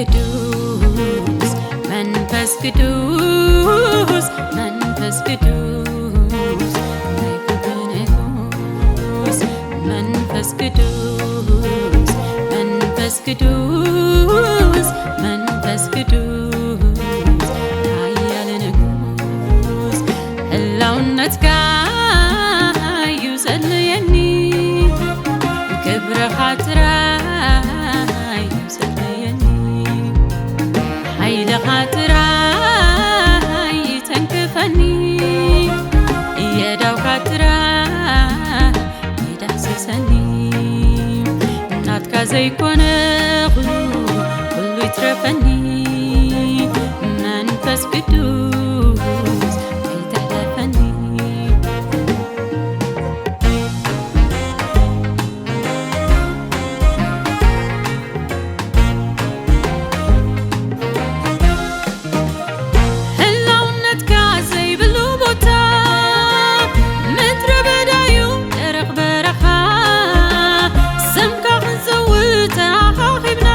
ቅዱስ መንፈስ ቅዱስ መንፈስ ቅዱስ መንፈስ ቅዱስ መንፈስ ቅዱስ መንፈስ ቅዱስ ኃያል ንጉሥ ህላውነት ካዩ ጸልየኒ ክብረ ኻጥራይ ጸልየኒ ኃይለ ኻጥራይ ተንክፈኒ የዳው ኻጥራይ ይዳስሰኒ ናትካ ዘይኮነ ኩሉ ይትረፈኒ መንፈስ ቅዱስ ይተሕለፈኒ ህላውነትካ ዘይብሉ ቦታ ምድረ በዳዩ ደረቕ በረኻ ስምካ ክንፅውዕ ተኻኺብና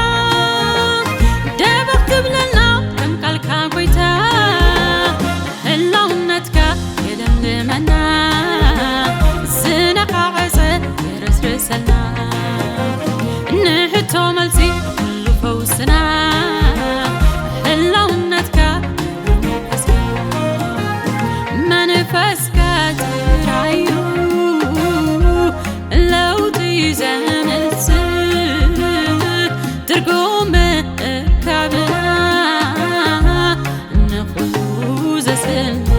ደበቕ ትብለና ከም ቃልካ ጐይታ ህላውነትካ የለምልመና ዝነኻቐፀ የረስርሰና ንሕቶ መልሲ ኩሉ ፈውስና ህላውነትካ መንፈስካ ጥራዩ ለውጢ ዘምጽእ ትርጉም ካብና ንኹሉ ዘስልጥ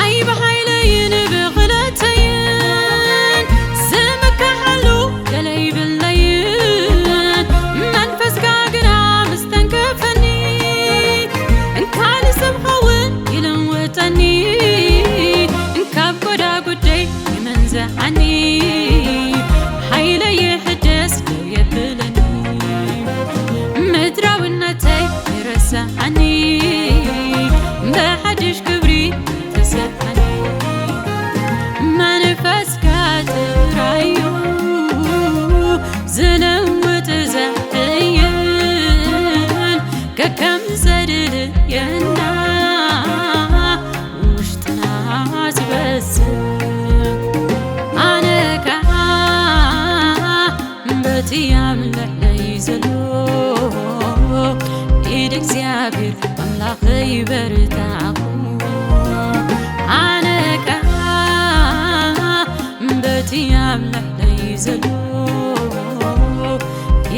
ኣይ ብሓይለይን ብኽለተይን ዝምካሓሉ ገለ ይብለይን መንፈስካ ግና ምስተንከፈኒ እንካል ሰብ ኸውን ይልውጠኒ እንካብ ጐዳ ጉደይ ይመንዝዓኒ ሓይለይ ይሕደስ ደው የብለኒ ምድራውነተይ ይረስዓኒ በሓድሽ ክብሪ ተስፋኒ መንፈስካ ጥራዩ ዝለውጥ ዘሕይን ከከም ዘድልየና ውሽጥና ዝበስሕ ኣነ ከዓ በቲ ኣምልሕለይ ዘሎ ኢድ እግዚኣብሔር ኣምላኸይ በርታኹ ኣነ ከዓ በቲ ኣምልሕለይ ዘሎ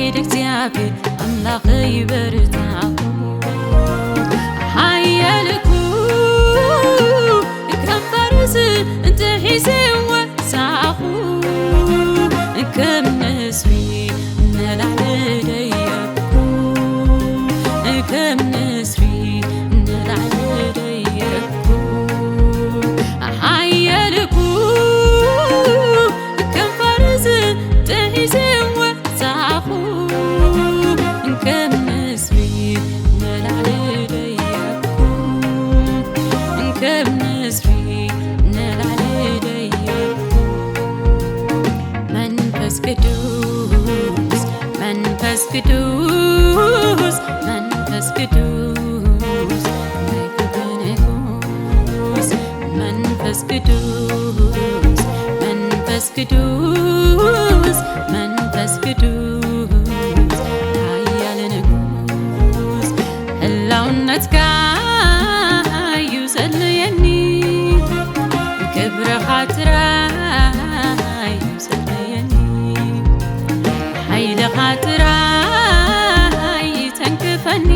ኢድ እግዚኣብሔር ኣምላኸይ በርታኹ ሓያልኩ ከም ፈርስ እንተሒዘ ወፃኹ ከም ንስሪ ንላዕሊ ደየብኩ ከም ንስሪ ንላዕሊ ደየብኩ ሓያልኩ ከም ፈርስ እንተሒዘ ወፃኹ ከም ንስሪ ንላዕሊ ደየብኩ ከም ንስሪ ንላዕሊ ደየብኩ መንፈስ ቅዱስ መንፈስ ቅዱስ መንፈስ ቅዱስ መንፈስ ቅዱስ መንፈስ ቅዱስ መንፈስ ቅዱስ ኃያል ንጉሥ ህላውነትካ እዩ ጸልየኒ ክብረ ኻጥራይ ጸልየኒ ኃይለ ኻጥራይ ተንክፈኒ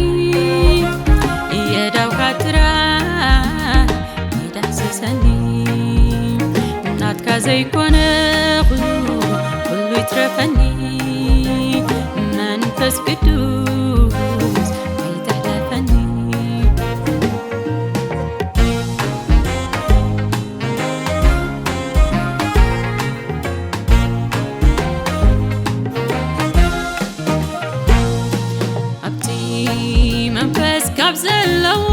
የዳው ኻጥራይ ይዳስሰኒ ናትካ ዘይኮነ ኩሉ ይትረፈኒ መንፈስ ቅዱስ ይተሕለፈኒ abdi መንፈስ ካብ ዘለዎ